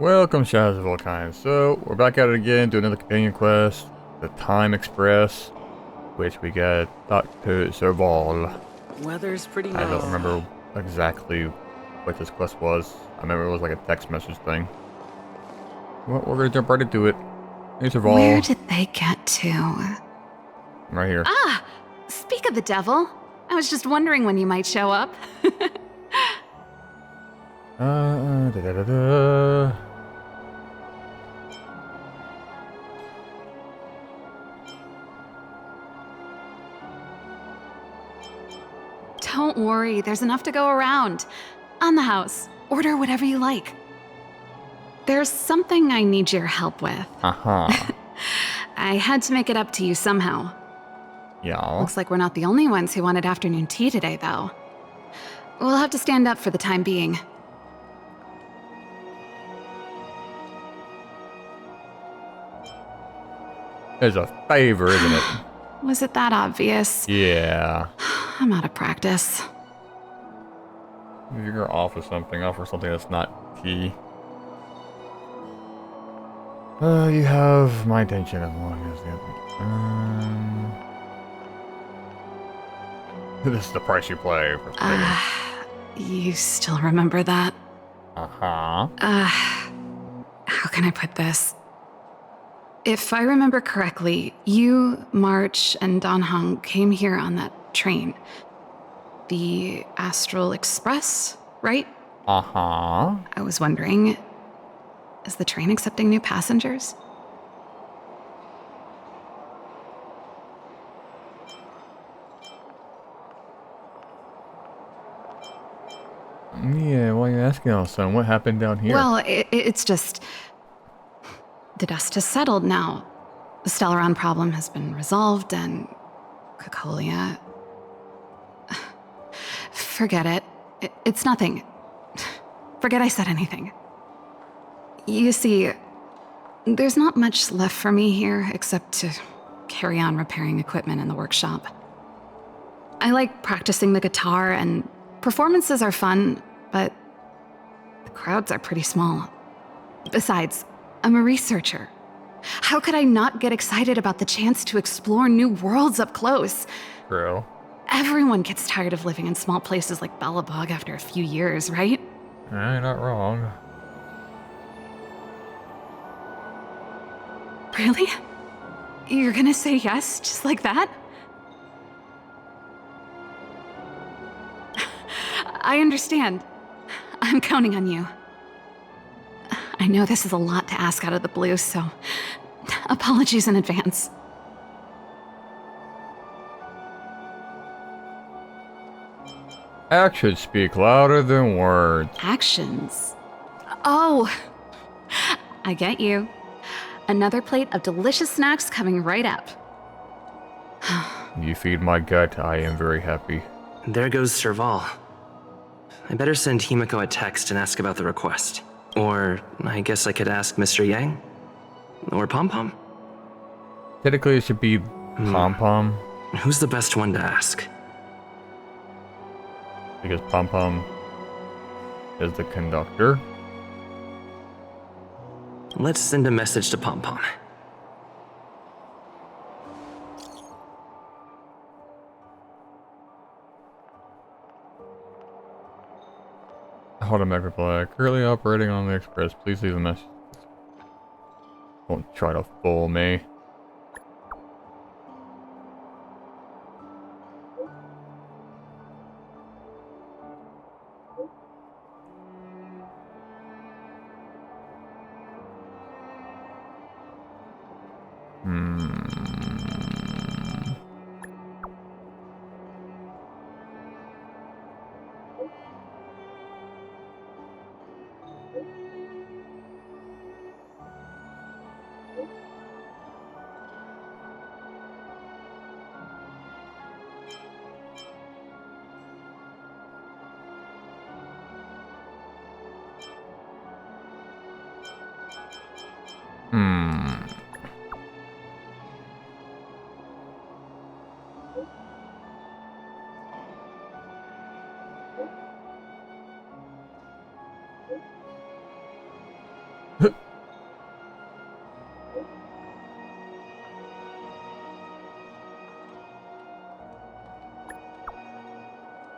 Welcome, Shadows of all kinds. So, we're back at it again, doing another companion quest, the Time Express, which we got Dr. Serval. Weather's pretty I nice. don't remember exactly what this quest was. I remember it was like a text message thing. Well, we're gonna jump right into it. Hey, Serval. Where did they get to? Right here. Ah! Speak of the devil. I was just wondering when you might show up. Da-da-da-da. Don't worry, there's enough to go around. On the house. Order whatever you like. There's something I need your help with. Uh-huh. I had to make it up to you somehow. Yeah. Looks like we're not the only ones who wanted afternoon tea today, though. We'll have to stand up for the time being. It's a favor, isn't it? Was it that obvious? Yeah. I'm out of practice. If you're gonna offer something that's not tea. You have my attention as long as the this is the price you play for You still remember that? Uh-huh. How can I put this? If I remember correctly, you, March, and Don Hung came here on that train. The Astral Express, right? Uh-huh. I was wondering, is the train accepting new passengers? Yeah, why are you asking all, son? What happened down here? Well, it's just... The dust has settled now. The Stellaron problem has been resolved, and Cocolia... Forget it. It's nothing. Forget I said anything. You see, there's not much left for me here except to carry on repairing equipment in the workshop. I like practicing the guitar, and performances are fun, but the crowds are pretty small. Besides, I'm a researcher. How could I not get excited about the chance to explore new worlds up close? True. Everyone gets tired of living in small places like Bellabog after a few years, right? Not wrong. Really? You're gonna say yes, just like that? I understand. I'm counting on you. I know this is a lot to ask out of the blue, so apologies in advance. Actions speak louder than words. Actions? Oh, I get you. Another plate of delicious snacks coming right up. You feed my gut, I am very happy. There goes Serval. I better send Himiko a text and ask about the request. Or I guess I could ask Mr. Yang? Or Pom Pom? Technically, it should be Pom Pom, Who's the best one to ask? because Pom Pom is the conductor. Let's send a message to Pom Pom. Automatic reply. Currently operating on the express. Please leave a message. Don't try to fool me.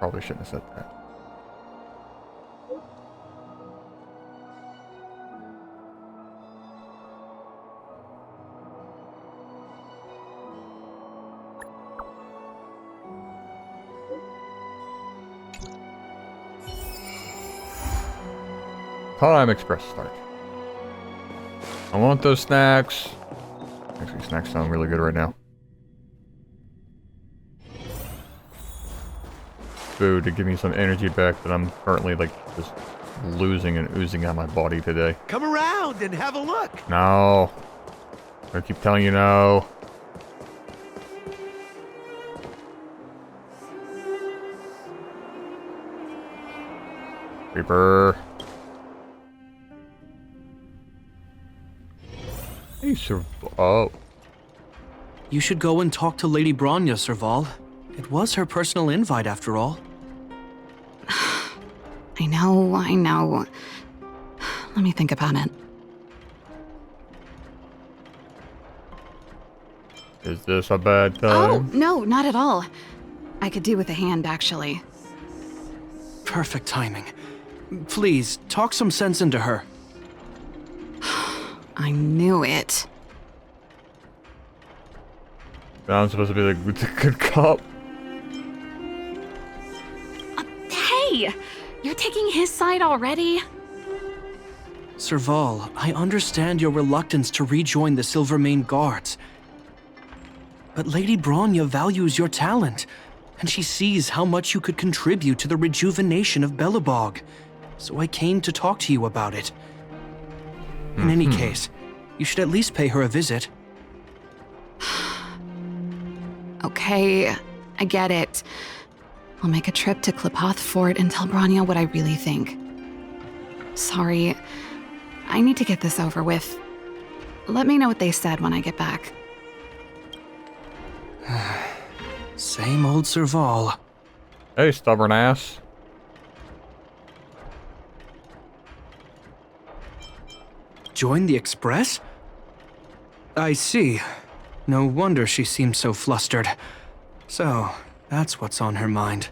probably shouldn't have said that. Time Express start. I want those snacks. Actually, snacks sound really good right now. Food to give me some energy back that I'm currently like just losing and oozing out my body today. Come around and have a look. No. I keep telling you no. Creeper. Hey, oh. You should go and talk to Lady Bronya, Serval. It was her personal invite, after all. I know. Let me think about it. Is this a bad time? Oh, no, not at all. I could do with a hand, actually. Perfect timing. Please, talk some sense into her. I knew it. I'm supposed to be the good cop. Hey! You're taking his side already? Serval, I understand your reluctance to rejoin the Silvermane Guards. But Lady Bronya values your talent, and she sees how much you could contribute to the rejuvenation of Belobog. So I came to talk to you about it. In any case, you should at least pay her a visit. Okay, I get it. I'll make a trip to Klipoth Fort and tell Bronya what I really think. Sorry, I need to get this over with. Let me know what they said when I get back. Same old Serval. Hey, stubborn ass. Join the Express? I see. No wonder she seems so flustered. So, that's what's on her mind.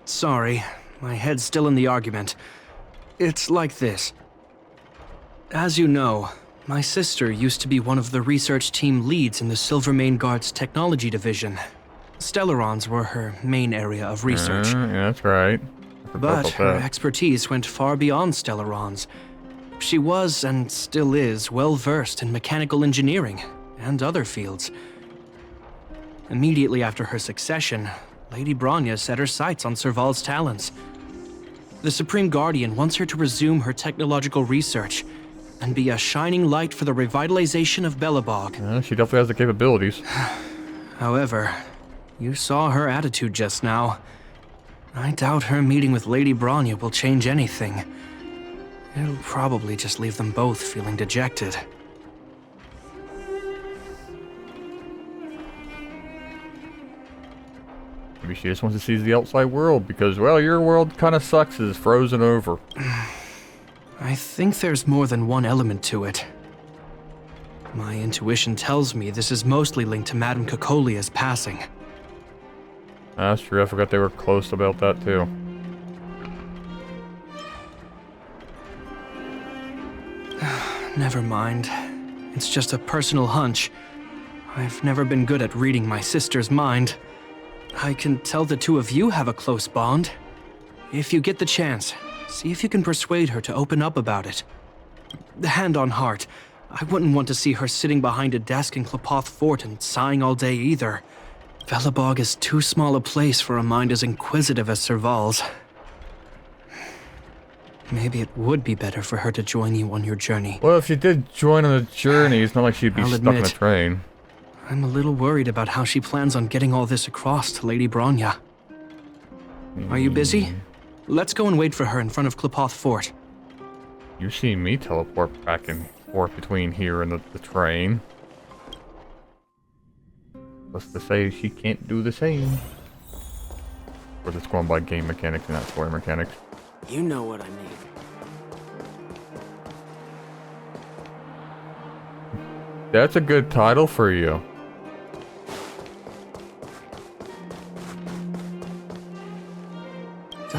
Sorry, my head's still in the argument. It's like this. As you know, my sister used to be one of the research team leads in the Silvermane Guard's technology division. Stellarons were her main area of research. Yeah, that's right. I forgot But about her that. expertise went far beyond Stellarons. She was, and still is, well versed in mechanical engineering and other fields. Immediately after her succession, Lady Bronya set her sights on Serval's talents. The Supreme Guardian wants her to resume her technological research and be a shining light for the revitalization of Belobog. Yeah, she definitely has the capabilities. However, you saw her attitude just now. I doubt her meeting with Lady Bronya will change anything. It'll probably just leave them both feeling dejected. Maybe she just wants to see the outside world because, well, your world kind of sucks. It's frozen over. I think there's more than one element to it. My intuition tells me this is mostly linked to Madame Cocolia's passing. That's true. I forgot they were close about that, too. Never mind. It's just a personal hunch. I've never been good at reading my sister's mind. I can tell the two of you have a close bond. If you get the chance, see if you can persuade her to open up about it. Hand on heart, I wouldn't want to see her sitting behind a desk in Klipoth Fort and sighing all day either. Belobog is too small a place for a mind as inquisitive as Serval's. Maybe it would be better for her to join you on your journey. Well, if she did join on the journey, it's not like she'd be I'll stuck in a admit, train. I'm a little worried about how she plans on getting all this across to Lady Bronya. Are you busy? Let's go and wait for her in front of Klipoth Fort. You see me teleport back and forth between here and the train. What's to say she can't do the same? Of course, it's going by game mechanics and not story mechanics. You know what I mean. That's a good title for you.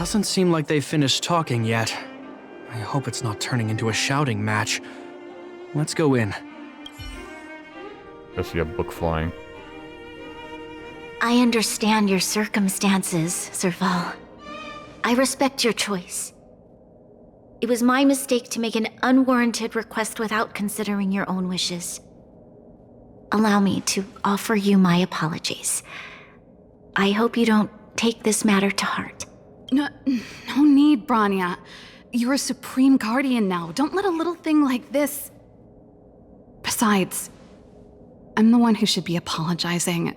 Doesn't seem like they've finished talking yet. I hope it's not turning into a shouting match. Let's go in. I see a book flying. I understand your circumstances, Serval. I respect your choice. It was my mistake to make an unwarranted request without considering your own wishes. Allow me to offer you my apologies. I hope you don't take this matter to heart. No need, Branya. You're a supreme guardian now. Don't let a little thing like this... Besides, I'm the one who should be apologizing.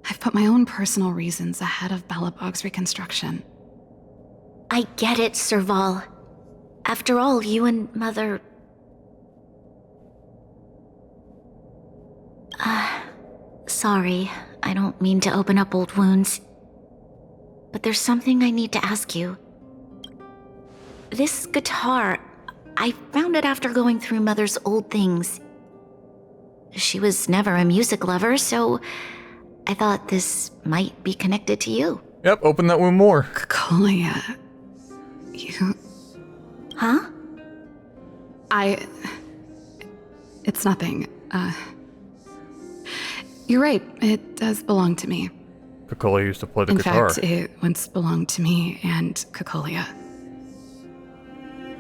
I've put my own personal reasons ahead of Balabog's reconstruction. I get it, Serval. After all, you and Mother... Sorry, I don't mean to open up old wounds. But there's something I need to ask you. This guitar, I found it after going through Mother's old things. She was never a music lover, so I thought this might be connected to you. Yep, open that wound more. Cocolia... You... Huh? It's nothing. You're right, it does belong to me. Cocolia used to play the In guitar. fact, it once belonged to me and Cocolia.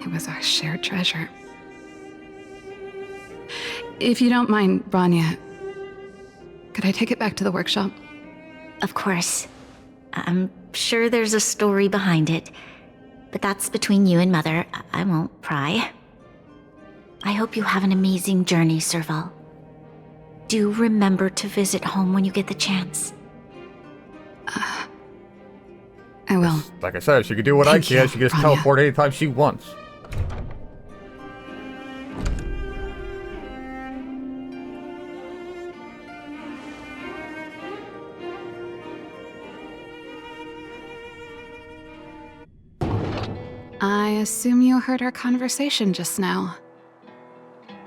It was our shared treasure. If you don't mind, Branya, could I take it back to the workshop? Of course. I'm sure there's a story behind it, but that's between you and Mother. I won't pry. I hope you have an amazing journey, Serval. Do remember to visit home when you get the chance. I will. Like I said, she could do what I Thank can. you, She can just Branya. teleport anytime she wants. I assume you heard our conversation just now.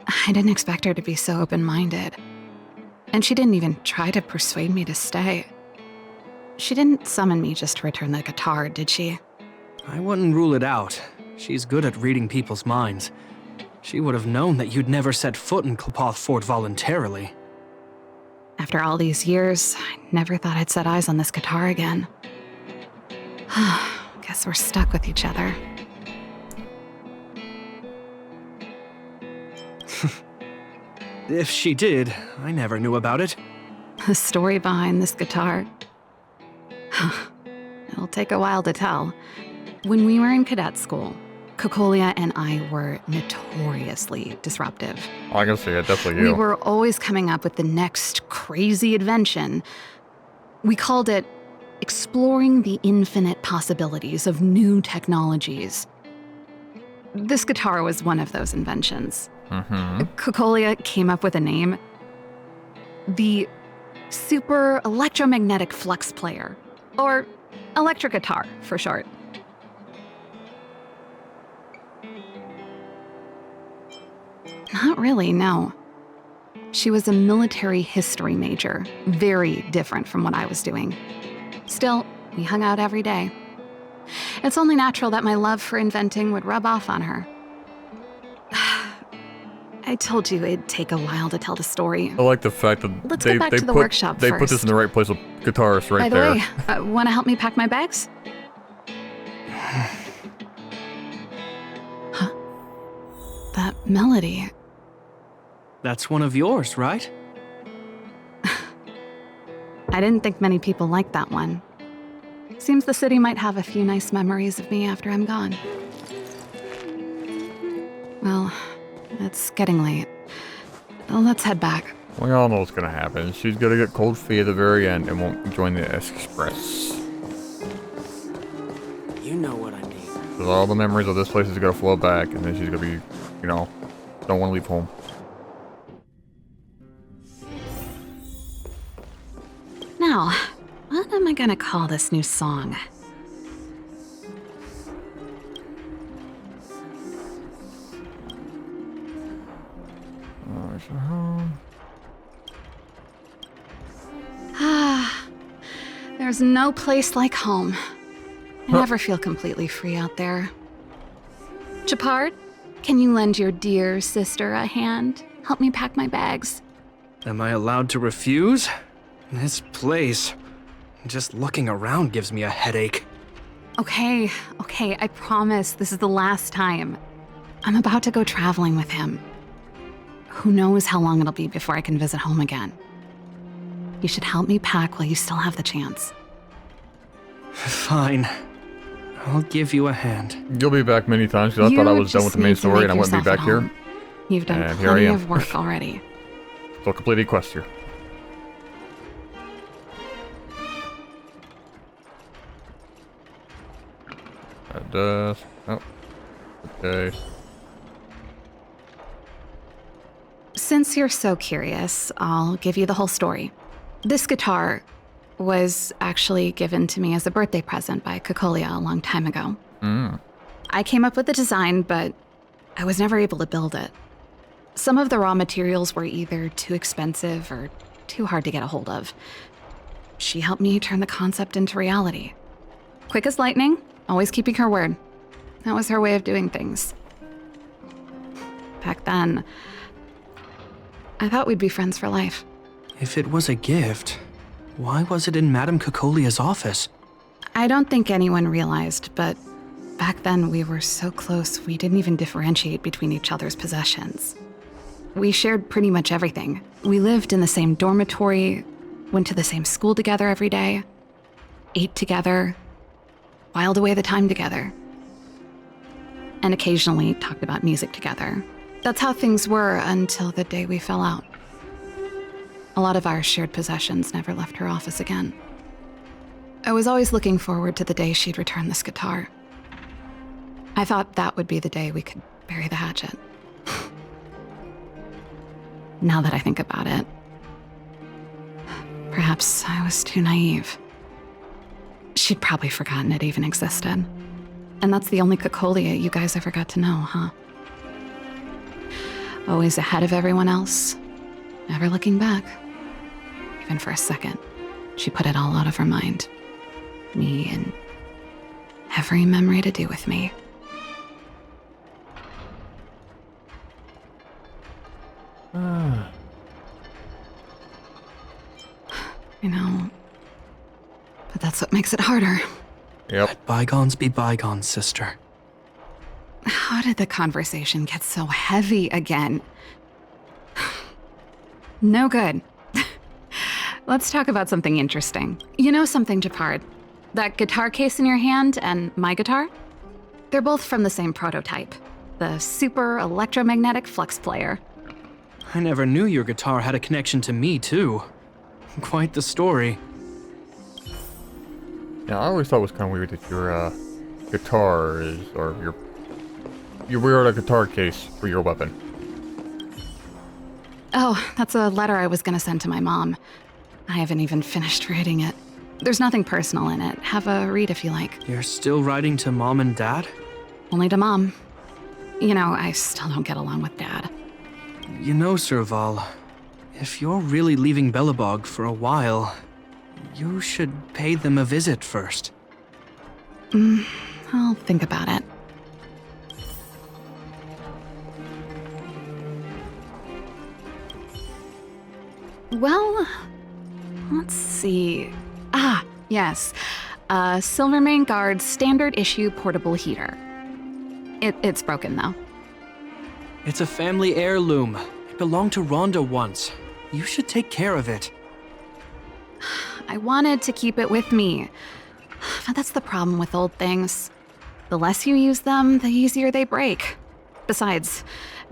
I didn't expect her to be so open-minded. And she didn't even try to persuade me to stay. She didn't summon me just to return the guitar, did she? I wouldn't rule it out. She's good at reading people's minds. She would have known that you'd never set foot in Clopoth Fort voluntarily. After all these years, I never thought I'd set eyes on this guitar again. Guess we're stuck with each other. If she did, I never knew about it. The story behind this guitar. It'll take a while to tell. When we were in cadet school, Cocolia and I were notoriously disruptive. I can see it, definitely We you. were always coming up with the next crazy invention. We called it exploring the infinite possibilities of new technologies. This guitar was one of those inventions. Cocolia came up with a name. The Super Electromagnetic Flux Player, or electric guitar for short. Not really, no. She was a military history major, very different from what I was doing. Still, we hung out every day. It's only natural that my love for inventing would rub off on her. I told you it'd take a while to tell the story. I like the fact that Let's they, get back they to the put, workshop they put this first. in the right place with guitarists right By the there. way, want to help me pack my bags? Huh? That melody. That's one of yours, right? I didn't think many people liked that one. Seems the city might have a few nice memories of me after I'm gone. Well, it's getting late. Let's head back. We all know what's gonna happen. She's gonna get cold feet at the very end and won't join the Express. You know what I mean. Because all the memories of this place is gonna flow back, and then she's gonna be, you know, don't want to leave home. Now, what am I gonna call this new song? There's no place like home. I never feel completely free out there. Chapard, can you lend your dear sister a hand? Help me pack my bags. Am I allowed to refuse? This place, just looking around gives me a headache. Okay, I promise this is the last time. I'm about to go traveling with him. Who knows how long it'll be before I can visit home again. You should help me pack while you still have the chance. Fine. I'll give you a hand. You'll be back many times because I thought I was done with the main story and I wouldn't be back here. You've done And here I plenty am. of work already. So completed quest here. That does. Oh. Okay. Since you're so curious, I'll give you the whole story. This guitar was actually given to me as a birthday present by Cocolia a long time ago. I came up with the design, but I was never able to build it. Some of the raw materials were either too expensive or too hard to get a hold of. She helped me turn the concept into reality. Quick as lightning, always keeping her word. That was her way of doing things. Back then, I thought we'd be friends for life. If it was a gift, why was it in Madame Cocolia's office? I don't think anyone realized, but back then we were so close we didn't even differentiate between each other's possessions. We shared pretty much everything. We lived in the same dormitory, went to the same school together every day, ate together, whiled away the time together, and occasionally talked about music together. That's how things were until the day we fell out. A lot of our shared possessions never left her office again. I was always looking forward to the day she'd return this guitar. I thought that would be the day we could bury the hatchet. Now that I think about it, perhaps I was too naive. She'd probably forgotten it even existed. And that's the only Cocolia you guys ever got to know, huh? Always ahead of everyone else, never looking back. Even for a second, she put it all out of her mind. Me and every memory to do with me. You know, but that's what makes it harder. Yep. Let bygones be bygones, sister. How did the conversation get so heavy again? No good. Let's talk about something interesting. You know something, Japard? That guitar case in your hand and my guitar? They're both from the same prototype. The super electromagnetic flux player. I never knew your guitar had a connection to me, too. Quite the story. Yeah, I always thought it was kind of weird that your guitar is, or you wear a guitar case for your weapon. Oh, that's a letter I was gonna send to my mom. I haven't even finished writing it. There's nothing personal in it. Have a read if you like. You're still writing to Mom and Dad? Only to Mom. You know, I still don't get along with Dad. You know, Serval, if you're really leaving Belobog for a while, you should pay them a visit first. I'll think about it. Well, let's see. Ah, yes. Silvermane Guard's standard issue portable heater. It's broken though. It's a family heirloom. It belonged to Rhonda once. You should take care of it. I wanted to keep it with me. But that's the problem with old things. The less you use them, the easier they break. Besides,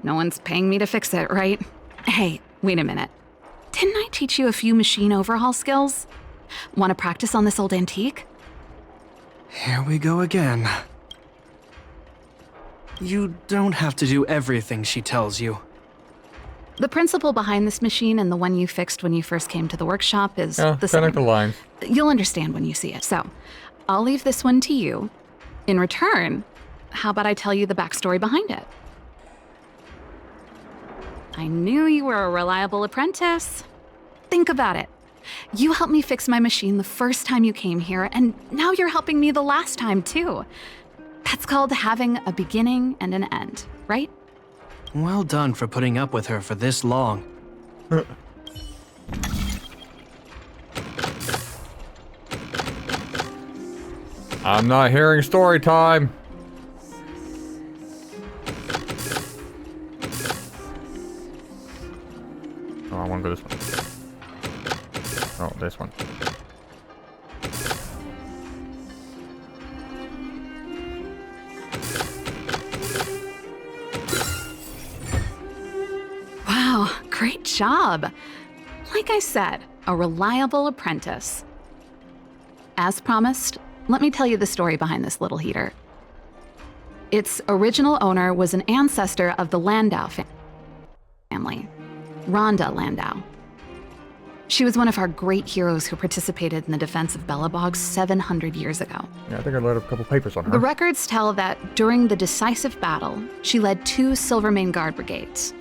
no one's paying me to fix it, right? Hey, wait a minute. Didn't I teach you a few machine overhaul skills? Want to practice on this old antique? Here we go again. You don't have to do everything she tells you. The principle behind this machine and the one you fixed when you first came to the workshop is Yeah, the kind of the same. lines. You'll understand when you see it. So, I'll leave this one to you. In return, how about I tell you the backstory behind it? I knew you were a reliable apprentice. Think about it. You helped me fix my machine the first time you came here, and now you're helping me the last time, too. That's called having a beginning and an end, right? Well done for putting up with her for this long. I'm not hearing story time. Oh, I want to go this one. Oh, this one. Wow, great job. Like I said, a reliable apprentice. As promised, let me tell you the story behind this little heater. Its original owner was an ancestor of the Landau family, Rhonda Landau. She was one of our great heroes who participated in the defense of Belobog 700 years ago. Yeah, I think I let a couple papers on her. The records tell that during the decisive battle, she led 2 Silvermane Guard brigades.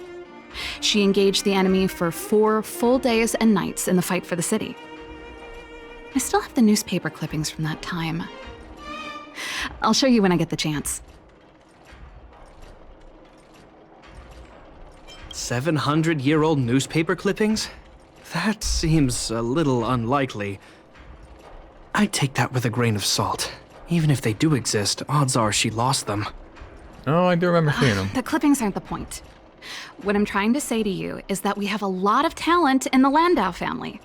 She engaged the enemy for 4 full days and nights in the fight for the city. I still have the newspaper clippings from that time. I'll show you when I get the chance. 700-year-old newspaper clippings? That seems a little unlikely. I'd take that with a grain of salt. Even if they do exist, odds are she lost them. Oh, I do remember seeing them. The clippings aren't the point. What I'm trying to say to you is that we have a lot of talent in the Landau family.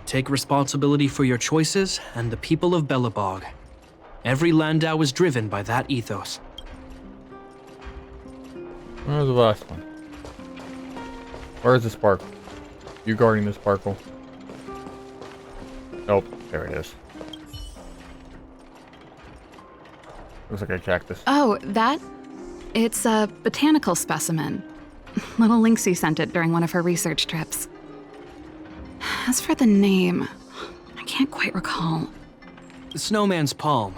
Take responsibility for your choices and the people of Belobog. Every Landau is driven by that ethos. Where's the last one? Where's the sparkle? You guarding the sparkle? Nope, there it is. Looks like a cactus. Oh, it's a botanical specimen. Little Lynxie sent it during one of her research trips. As for the name, I can't quite recall. Snowman's Palm.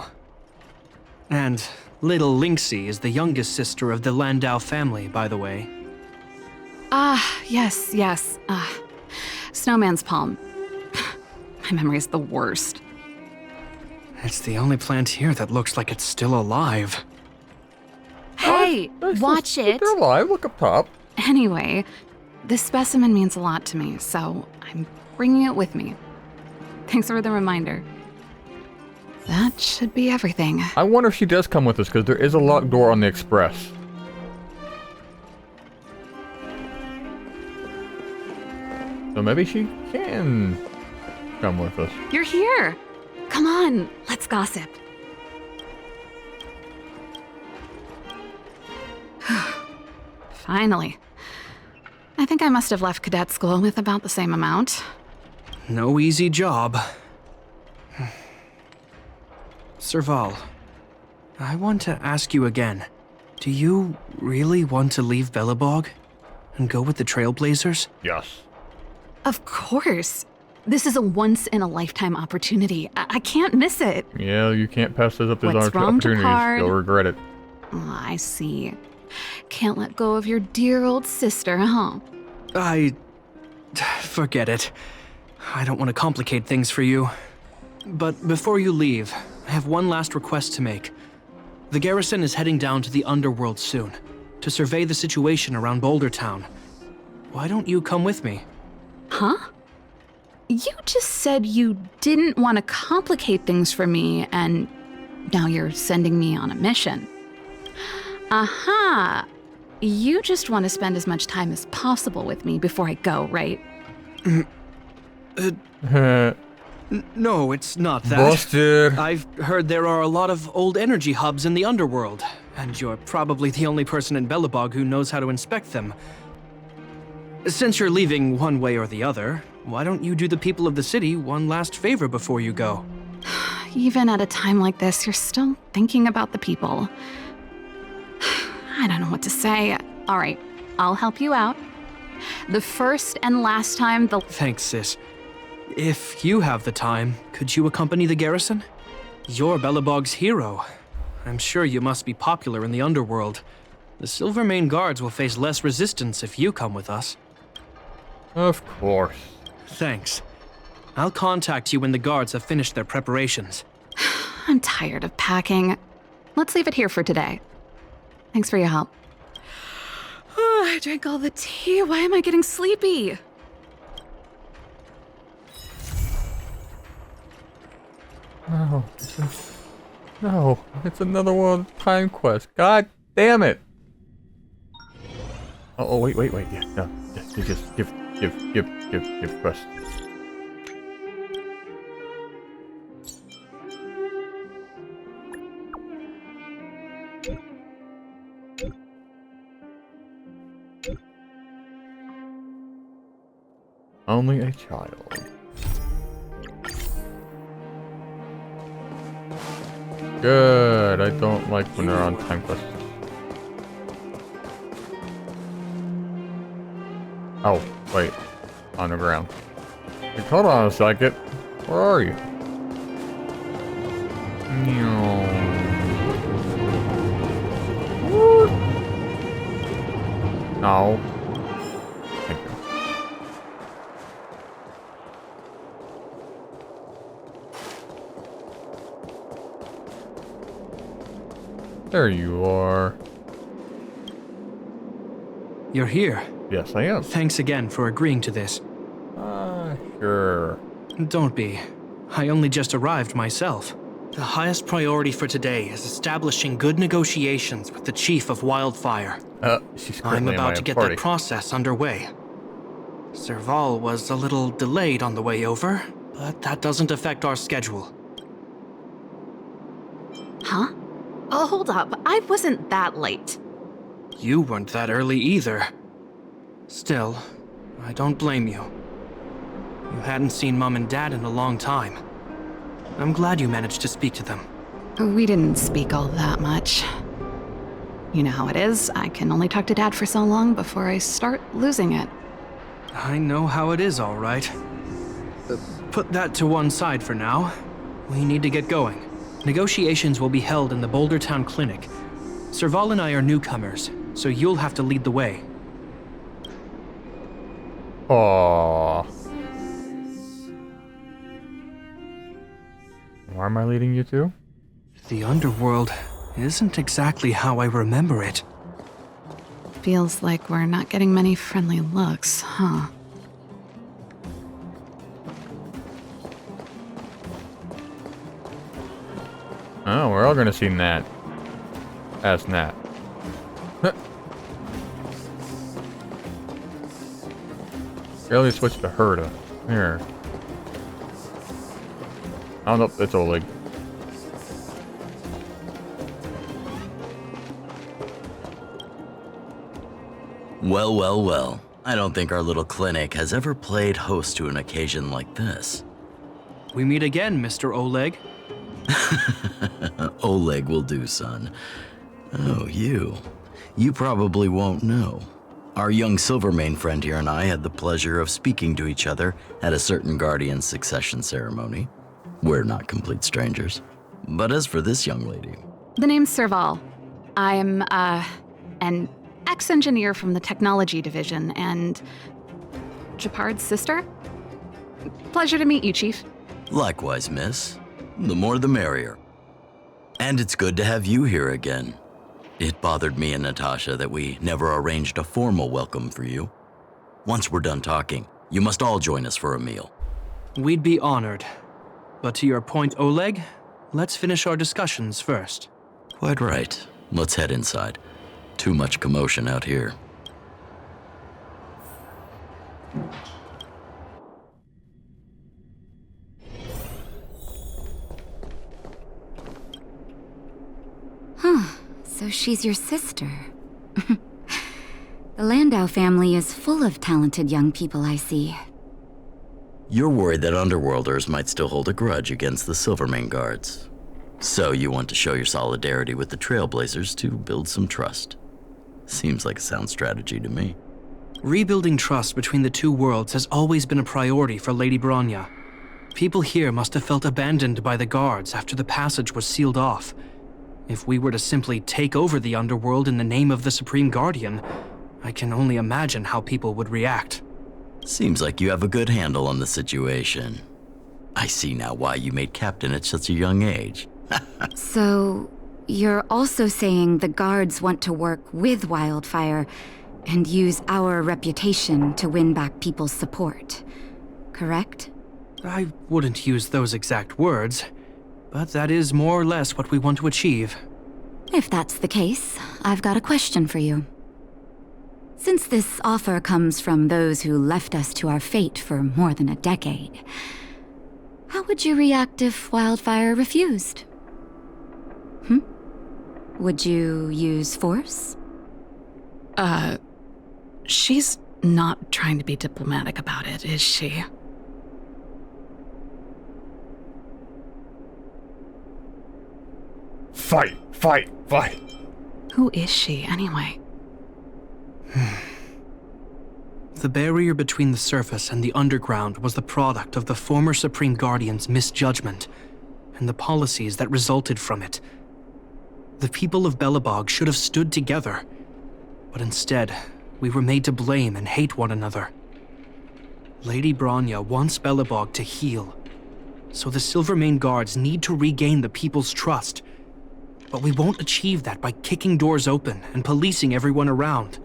And little Lynxie is the youngest sister of the Landau family, by the way. Yes. Snowman's Palm. My memory's the worst. It's the only plant here that looks like it's still alive. Hey, watch it. They're alive. Look up top. Anyway, this specimen means a lot to me, so I'm bringing it with me. Thanks for the reminder. That should be everything. I wonder if she does come with us, because there is a locked door on the express. So maybe she can come with us. You're here. Come on, let's gossip. Finally. I think I must have left cadet school with about the same amount. No easy job. Serval, I want to ask you again. Do you really want to leave Belobog and go with the Trailblazers? Yes. Of course. This is a once-in-a-lifetime opportunity. I can't miss it. Yeah, you can't pass those up. Those What's wrong to opportunities. Card? You'll regret it. Oh, I see. Can't let go of your dear old sister, huh? Forget it. I don't want to complicate things for you. But before you leave, I have one last request to make. The garrison is heading down to the underworld soon, to survey the situation around Boulder Town. Why don't you come with me? Huh? You just said you didn't want to complicate things for me, and now you're sending me on a mission. Aha! You just want to spend as much time as possible with me before I go, right? No, it's not that. Busted. I've heard there are a lot of old energy hubs in the underworld, and you're probably the only person in Belobog who knows how to inspect them. Since you're leaving one way or the other, why don't you do the people of the city one last favor before you go? Even at a time like this, you're still thinking about the people. I don't know what to say. All right, I'll help you out. The first and last time the... Thanks, sis. If you have the time, could you accompany the garrison? You're Belobog's hero. I'm sure you must be popular in the underworld. The Silvermane Guards will face less resistance if you come with us. Of course. Thanks. I'll contact you when the guards have finished their preparations. I'm tired of packing. Let's leave it here for today. Thanks for your help. Oh, I drank all the tea. Why am I getting sleepy? No, it's another one of the time quests. God damn it! Oh, wait, yeah, no, just give quest. Only a child. Good. I don't like when they're on time quests. Oh, wait. On the ground. Like, hold on a second. Where are you? No. Thank you. There you are. You're here. Yes, I am. Thanks again for agreeing to this. Sure. Don't be. I only just arrived myself. The highest priority for today is establishing good negotiations with the Chief of Wildfire. She's I'm currently in about my to get party. that process underway. Serval was a little delayed on the way over, but that doesn't affect our schedule. Huh? Oh, hold up. I wasn't that late. You weren't that early either. Still, I don't blame you. You hadn't seen Mom and Dad in a long time. I'm glad you managed to speak to them. We didn't speak all that much. You know how it is. I can only talk to Dad for so long before I start losing it. I know how it is, all right. Put that to one side for now. We need to get going. Negotiations will be held in the Boulder Town Clinic. Serval and I are newcomers, so you'll have to lead the way. Aww. Where am I leading you to? The underworld isn't exactly how I remember it. Feels like we're not getting many friendly looks, huh? Oh, we're all gonna see Nat. As Nat. Barely switched to Herda. Here. Oh, nope, it's Oleg. Well. I don't think our little clinic has ever played host to an occasion like this. We meet again, Mr. Oleg. Oleg will do, son. Oh, you. You probably won't know. Our young Silvermane friend here and I had the pleasure of speaking to each other at a certain Guardian succession ceremony. We're not complete strangers. But as for this young lady... The name's Serval. I'm, an ex-engineer from the technology division and Japard's sister? Pleasure to meet you, Chief. Likewise, miss. The more the merrier. And it's good to have you here again. It bothered me and Natasha that we never arranged a formal welcome for you. Once we're done talking, you must all join us for a meal. We'd be honored. But to your point, Oleg, let's finish our discussions first. Quite right. Let's head inside. Too much commotion out here. So she's your sister. The Landau family is full of talented young people, I see. You're worried that Underworlders might still hold a grudge against the Silvermane guards. So you want to show your solidarity with the Trailblazers to build some trust. Seems like a sound strategy to me. Rebuilding trust between the two worlds has always been a priority for Lady Bronya. People here must have felt abandoned by the guards after the passage was sealed off. If we were to simply take over the underworld in the name of the Supreme Guardian, I can only imagine how people would react. Seems like you have a good handle on the situation. I see now why you made captain at such a young age. So, you're also saying the guards want to work with Wildfire and use our reputation to win back people's support, correct? I wouldn't use those exact words, but that is more or less what we want to achieve. If that's the case, I've got a question for you. Since this offer comes from those who left us to our fate for more than a decade, how would you react if Wildfire refused? Would you use force? She's not trying to be diplomatic about it, is she? Fight, fight, fight. Who is she, anyway? The barrier between the surface and the underground was the product of the former Supreme Guardian's misjudgment and the policies that resulted from it. The people of Belobog should have stood together, but instead, we were made to blame and hate one another. Lady Bronya wants Belobog to heal, so the Silvermane Guards need to regain the people's trust. But we won't achieve that by kicking doors open and policing everyone around.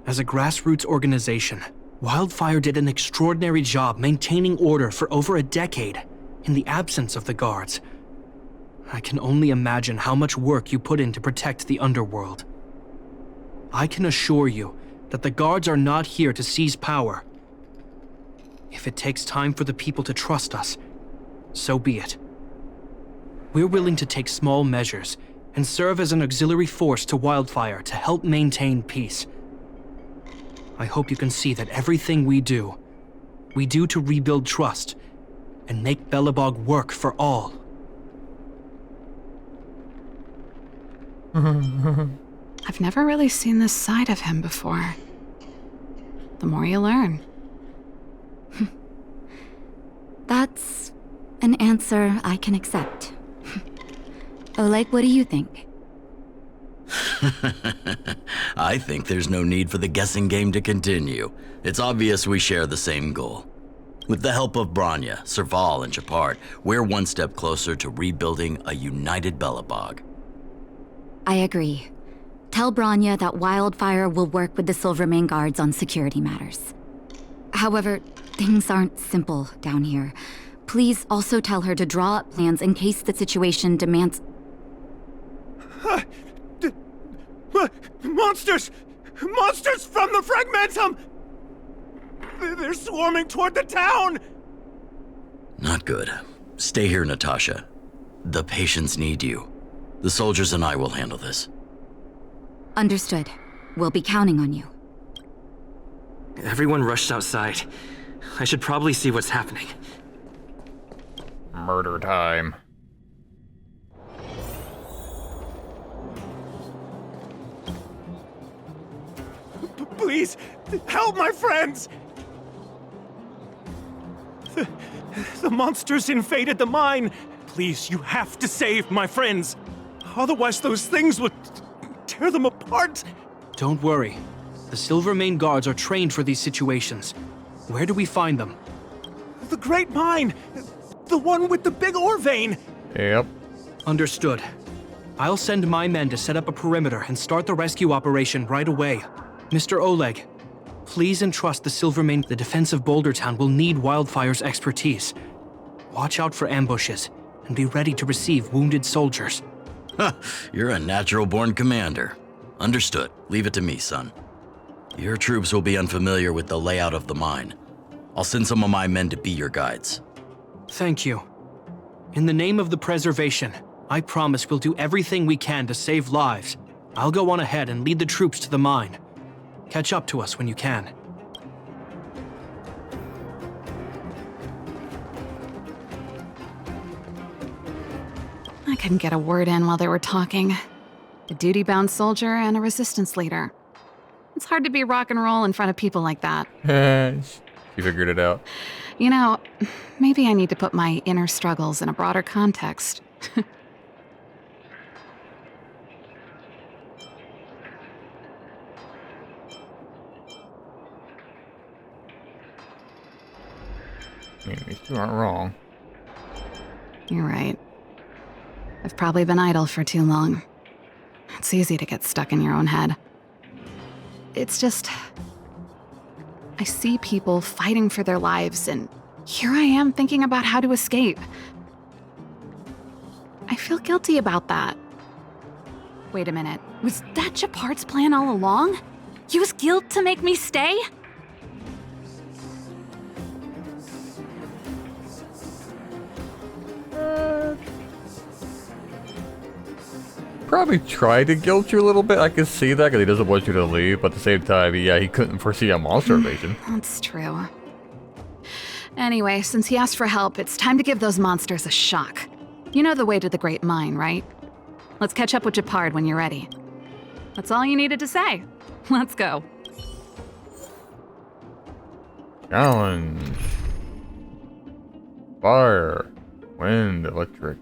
As a grassroots organization, Wildfire did an extraordinary job maintaining order for over a decade in the absence of the guards. I can only imagine how much work you put in to protect the underworld. I can assure you that the guards are not here to seize power. If it takes time for the people to trust us, so be it. We're willing to take small measures and serve as an auxiliary force to Wildfire to help maintain peace. I hope you can see that everything we do to rebuild trust and make Belobog work for all. I've never really seen this side of him before. The more you learn. That's an answer I can accept. Oleg, what do you think? I think there's no need for the guessing game to continue. It's obvious we share the same goal. With the help of Bronya, Serval, and Japart, we're one step closer to rebuilding a united Belobog. I agree. Tell Bronya that Wildfire will work with the Silvermane Guards on security matters. However, things aren't simple down here. Please also tell her to draw up plans in case the situation demands... Monsters! Monsters from the Fragmentum! They're swarming toward the town! Not good. Stay here, Natasha. The patients need you. The soldiers and I will handle this. Understood. We'll be counting on you. Everyone rushed outside. I should probably see what's happening. Murder time. Please, help my friends! The monsters invaded the mine. Please, you have to save my friends. Otherwise, those things would tear them apart. Don't worry. The Silvermane Guards are trained for these situations. Where do we find them? The Great Mine! The one with the big ore vein! Yep. Understood. I'll send my men to set up a perimeter and start the rescue operation right away. Mr. Oleg, please entrust the Silvermane. The defense of Boulder Town will need Wildfire's expertise. Watch out for ambushes and be ready to receive wounded soldiers. You're a natural-born commander. Understood. Leave it to me, son. Your troops will be unfamiliar with the layout of the mine. I'll send some of my men to be your guides. Thank you. In the name of the preservation, I promise we'll do everything we can to save lives. I'll go on ahead and lead the troops to the mine. Catch up to us when you can. I couldn't get a word in while they were talking. A duty-bound soldier and a resistance leader. It's hard to be rock and roll in front of people like that. She figured it out. You know, maybe I need to put my inner struggles in a broader context. I mean, these two aren't wrong. You're right. I've probably been idle for too long. It's easy to get stuck in your own head. It's just... I see people fighting for their lives, and here I am thinking about how to escape. I feel guilty about that. Wait a minute. Was that Japard's plan all along? Use guilt to make me stay? Probably tried to guilt you a little bit. I can see that because he doesn't want you to leave, but at the same time, yeah, he couldn't foresee a monster invasion. That's true. Anyway, since he asked for help, it's time to give those monsters a shock. You know the way to the Great Mine, right? Let's catch up with Japard when you're ready. That's all you needed to say. Let's go. Challenge. Fire. Wind. Electric.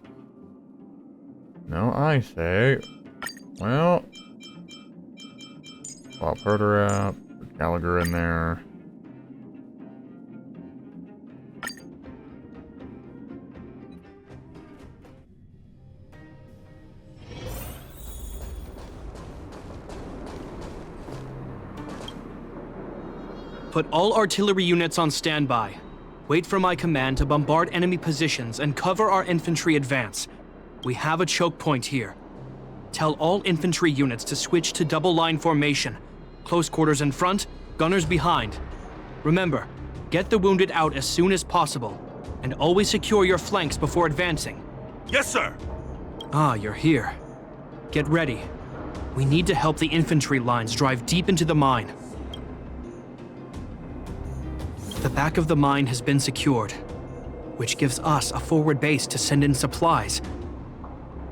No, I say. Well. I'll put her out. Put Gallagher in there. Put all artillery units on standby. Wait for my command to bombard enemy positions and cover our infantry advance. We have a choke point here. Tell all infantry units to switch to double line formation. Close quarters in front, gunners behind. Remember, get the wounded out as soon as possible, and always secure your flanks before advancing. Yes, sir. Ah, you're here. Get ready. We need to help the infantry lines drive deep into the mine. The back of the mine has been secured, which gives us a forward base to send in supplies.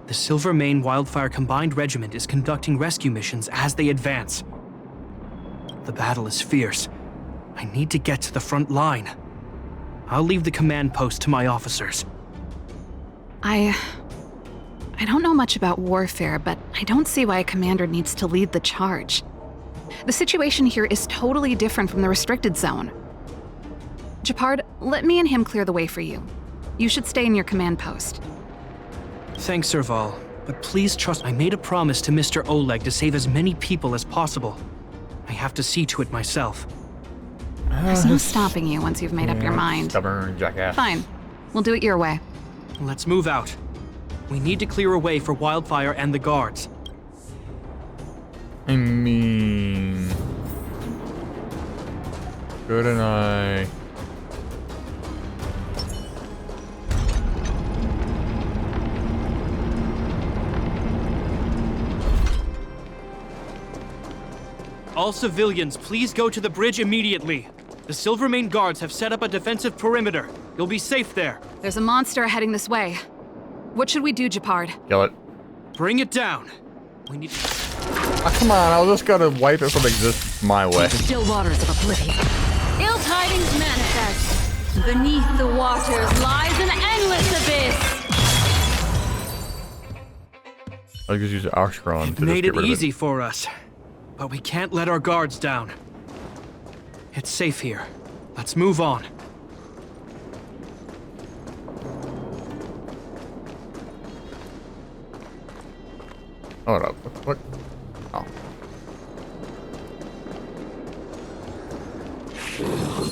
The Silvermane Wildfire Combined Regiment is conducting rescue missions as they advance. The battle is fierce. I need to get to the front line. I'll leave the command post to my officers. I don't know much about warfare, but I don't see why a commander needs to lead the charge. The situation here is totally different from the restricted zone. Japard, let me and him clear the way for you. You should stay in your command post. Thanks, Serval, but please trust I made a promise to Mr. Oleg to save as many people as possible. I have to see to it myself. There's no stopping you once you've made up your mind. Stubborn jackass. Fine. We'll do it your way. Let's move out. We need to clear a way for Wildfire and the guards. I mean... Good and I... All civilians, please go to the bridge immediately. The Silvermane guards have set up a defensive perimeter. You'll be safe there. There's a monster heading this way. What should we do, Japard? Kill it. Bring it down. We need... Oh, come on, I was just gonna wipe it from existence my way. Still waters of oblivion. Ill tidings manifest. Beneath the waters lies an endless abyss. I'll just use Oshkron to Made just get it rid easy of it. for us. But we can't let our guards down. It's safe here. Let's move on. Hold up. What? Oh.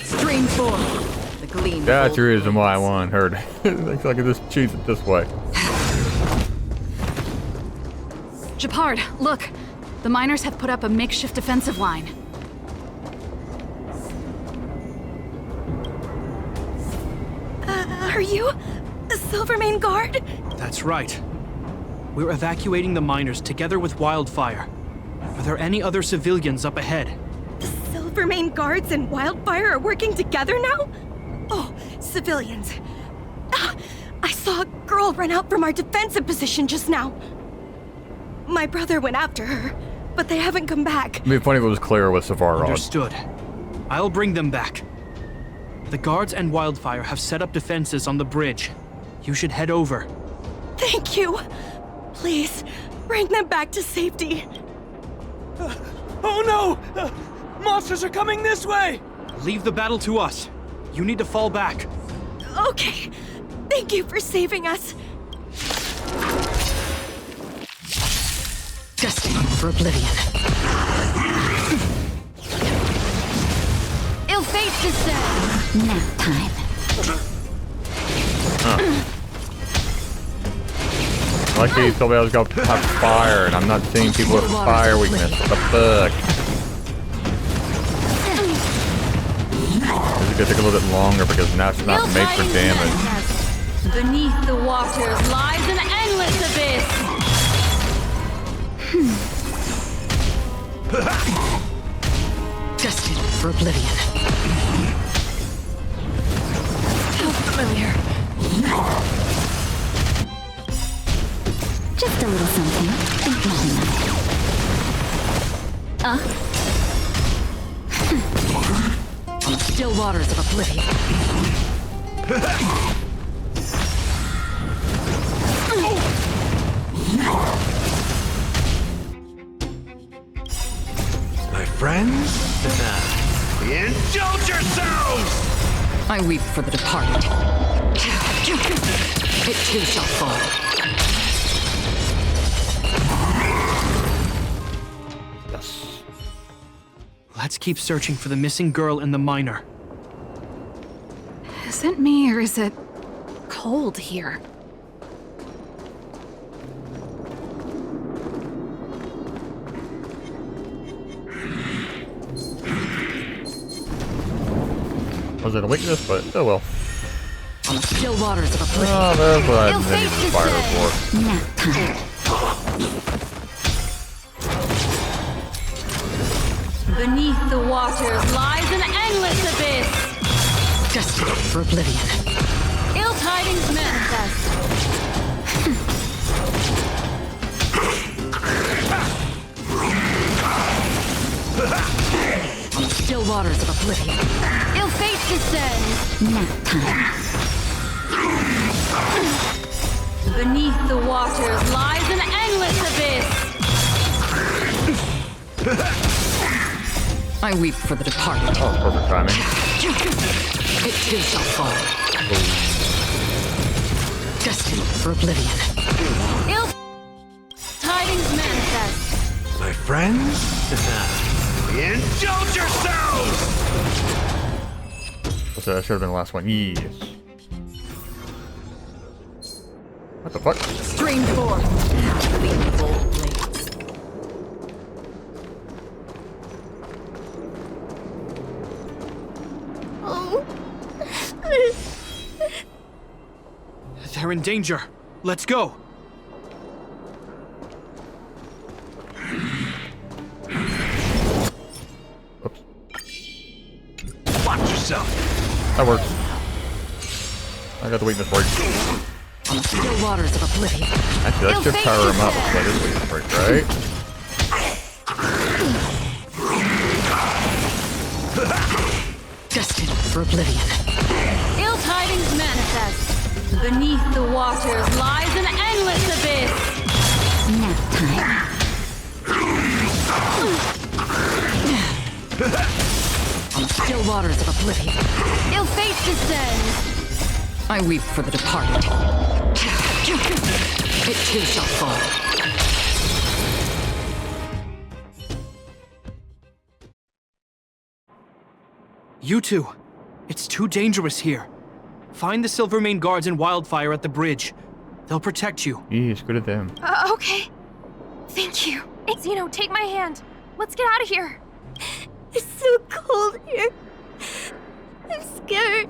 Stream forth. The gleam. That's the reason why I wanted her to. Looks like I just choose it this way. Japard, look. The miners have put up a makeshift defensive line. Are you a Silvermane guard? That's right. We're evacuating the miners together with Wildfire. Are there any other civilians up ahead? The Silvermane guards and Wildfire are working together now? Oh, civilians. I saw a girl run out from our defensive position just now. My brother went after her, but they haven't come back. It'd be funny if it was clear with Serval. Understood. I'll bring them back. The guards and Wildfire have set up defenses on the bridge. You should head over. Thank you. Please, bring them back to safety. Oh no! Monsters are coming this way! Leave the battle to us. You need to fall back. Okay. Thank you for saving us. Destined for oblivion. Ill fate descend. Nap time. Like he told me I was gonna have fire, and I'm not seeing people with fire weakness. What the fuck? This is gonna take a little bit longer because Nap's not made for damage. Beneath the waters lies an endless abyss. Destined for oblivion. How familiar. Just a little something. Think nothing of it. Still waters of oblivion. My friends, indulge yourselves! I weep for the departed. It too shall fall. Yes. Let's keep searching for the missing girl and the miner. Is it me or is it cold here? Was it a weakness? But oh well. Still waters of oblivion. Oh, that's what I needed the fire for. Nap time. Beneath the waters lies an endless abyss. Destined for oblivion. Ill tidings manifest. Still waters of oblivion. Ill fate descends. Nap time. Beneath the waters lies an endless abyss. I weep for the departed. Oh, perfect timing. It too shall fall. Destined for oblivion. Ill tidings manifest. My friends, indulge yourselves! So that should have been the last one. Yes. What the fuck? Stream forth. The bold blades. They're in danger. Let's go. Oops. Watch yourself! That works. I got the weakness break. Still waters of oblivion. Actually, that should power him up. Like his weakness break, right? Destined for oblivion. Ill tidings manifest. Beneath the waters lies an endless abyss. Nap time. Still waters of oblivion. Ill fate descends. I weep for the departed. It too shall fall. You two. It's too dangerous here. Find the Silvermane guards and Wildfire at the bridge. They'll protect you. Yes, good at them. Okay. Thank you. Hey, Zeno, take my hand. Let's get out of here. It's so cold here. I'm scared.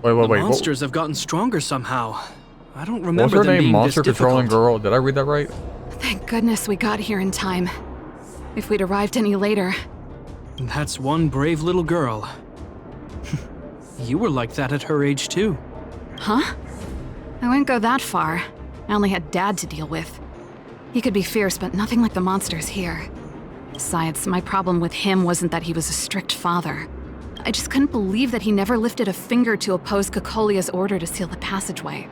Wait, The what? monsters have gotten stronger somehow. I don't What's remember her them name? being Monster this controlling difficult. girl? Did I read that right? Thank goodness we got here in time. If we'd arrived any later, That's one brave little girl. You were like that at her age too. huh? I wouldn't go that far. I only had Dad to deal with. He could be fierce, but nothing like the monsters here. Besides, my problem with him wasn't that he was a strict father. I just couldn't believe that he never lifted a finger to oppose Cocolia's order to seal the passageway,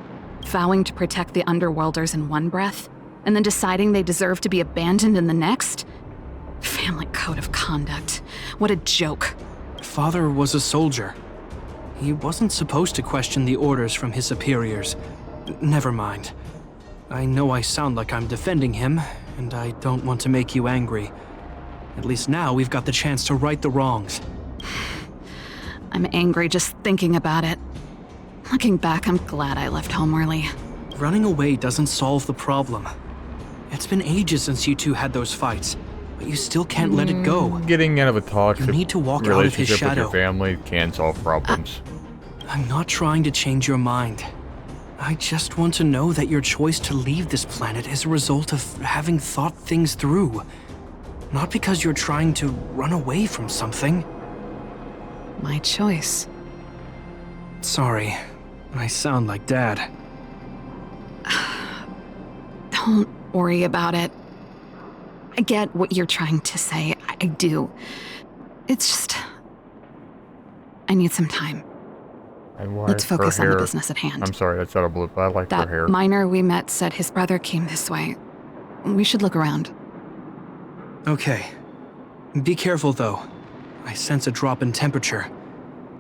vowing to protect the underworlders in one breath, and then deciding they deserved to be abandoned in the next? Family code of conduct. What a joke. Father was a soldier. He wasn't supposed to question the orders from his superiors. Never mind. I know I sound like I'm defending him, and I don't want to make you angry. At least now we've got the chance to right the wrongs. I'm angry just thinking about it. Looking back, I'm glad I left home early. Running away doesn't solve the problem. It's been ages since you two had those fights, but you still can't let it go. Getting out of a toxic You need to walk out of his relationship with your shadow. family can solve problems. I'm not trying to change your mind. I just want to know that your choice to leave this planet is a result of having thought things through. Not because you're trying to run away from something. My choice. Sorry, I sound like Dad. Don't worry about it. I get what you're trying to say. I do. It's just... I need some time. And why Let's is her focus on the hair- business at hand. I'm sorry, that's out of blue, but I like her hair. That miner we met said his brother came this way. We should look around. Okay. Be careful, though. I sense a drop in temperature.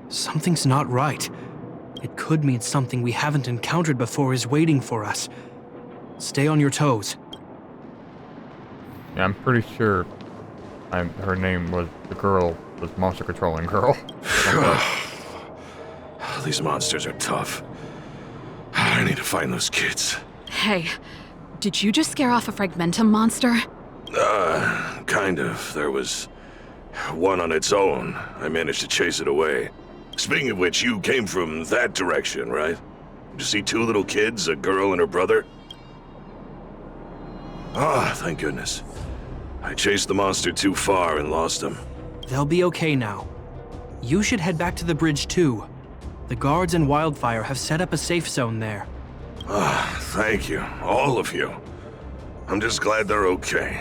Something's not right. It could mean something we haven't encountered before is waiting for us. Stay on your toes. Yeah, I'm pretty sure her name was the girl, was monster controlling girl. These monsters are tough. I need to find those kids. Hey, did you just scare off a Fragmentum monster? Kind of. There was one on its own. I managed to chase it away. Speaking of which, you came from that direction, right? Did you see two little kids, a girl and her brother? Ah, thank goodness. I chased the monster too far and lost them. They'll be okay now. You should head back to the bridge, too. The guards and Wildfire have set up a safe zone there. Ah, thank you. All of you. I'm just glad they're okay.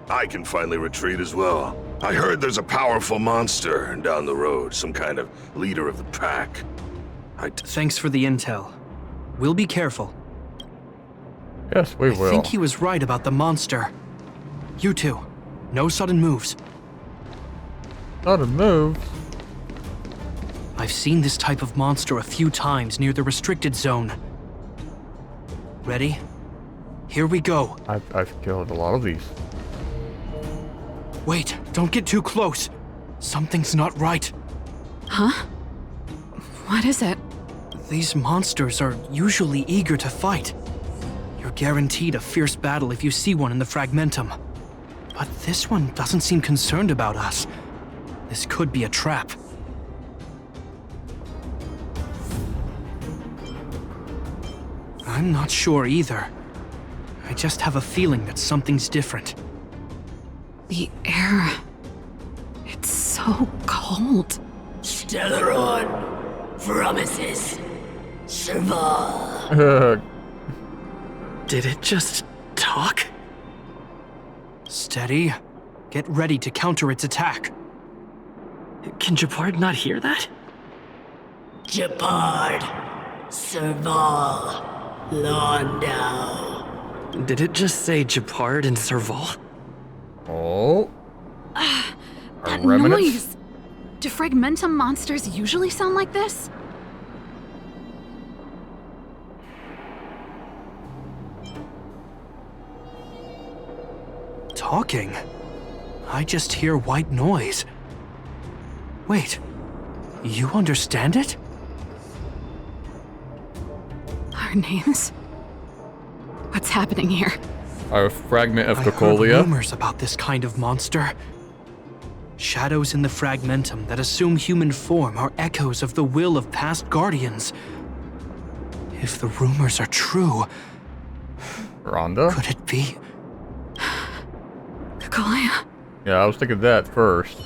I can finally retreat as well. I heard there's a powerful monster down the road, some kind of leader of the pack. Thanks for the intel. We'll be careful. Yes, we will. I think he was right about the monster. You two, no sudden moves. Not a move. I've seen this type of monster a few times near the restricted zone. Ready? Here we go. I've killed a lot of these. Wait, don't get too close. Something's not right. Huh? What is it? These monsters are usually eager to fight. You're guaranteed a fierce battle if you see one in the Fragmentum. But this one doesn't seem concerned about us. This could be a trap. I'm not sure either. I just have a feeling that something's different. The air... It's so cold. Stellaron promises Serval. Did it just talk? Steady. Get ready to counter its attack. Can Japard not hear that? Japard, Serval, Londo. Did it just say Japard and Serval? Oh. That remnants? noise! Do Fragmentum monsters usually sound like this? Talking? I just hear white noise. Wait, you understand it? Our names? What's happening here? A fragment of I heard Cocolia. rumors about this kind of monster. Shadows in the Fragmentum that assume human form are echoes of the will of past guardians. If the rumors are true, Rhonda? could it be? Cocolia, Yeah, I was thinking that first.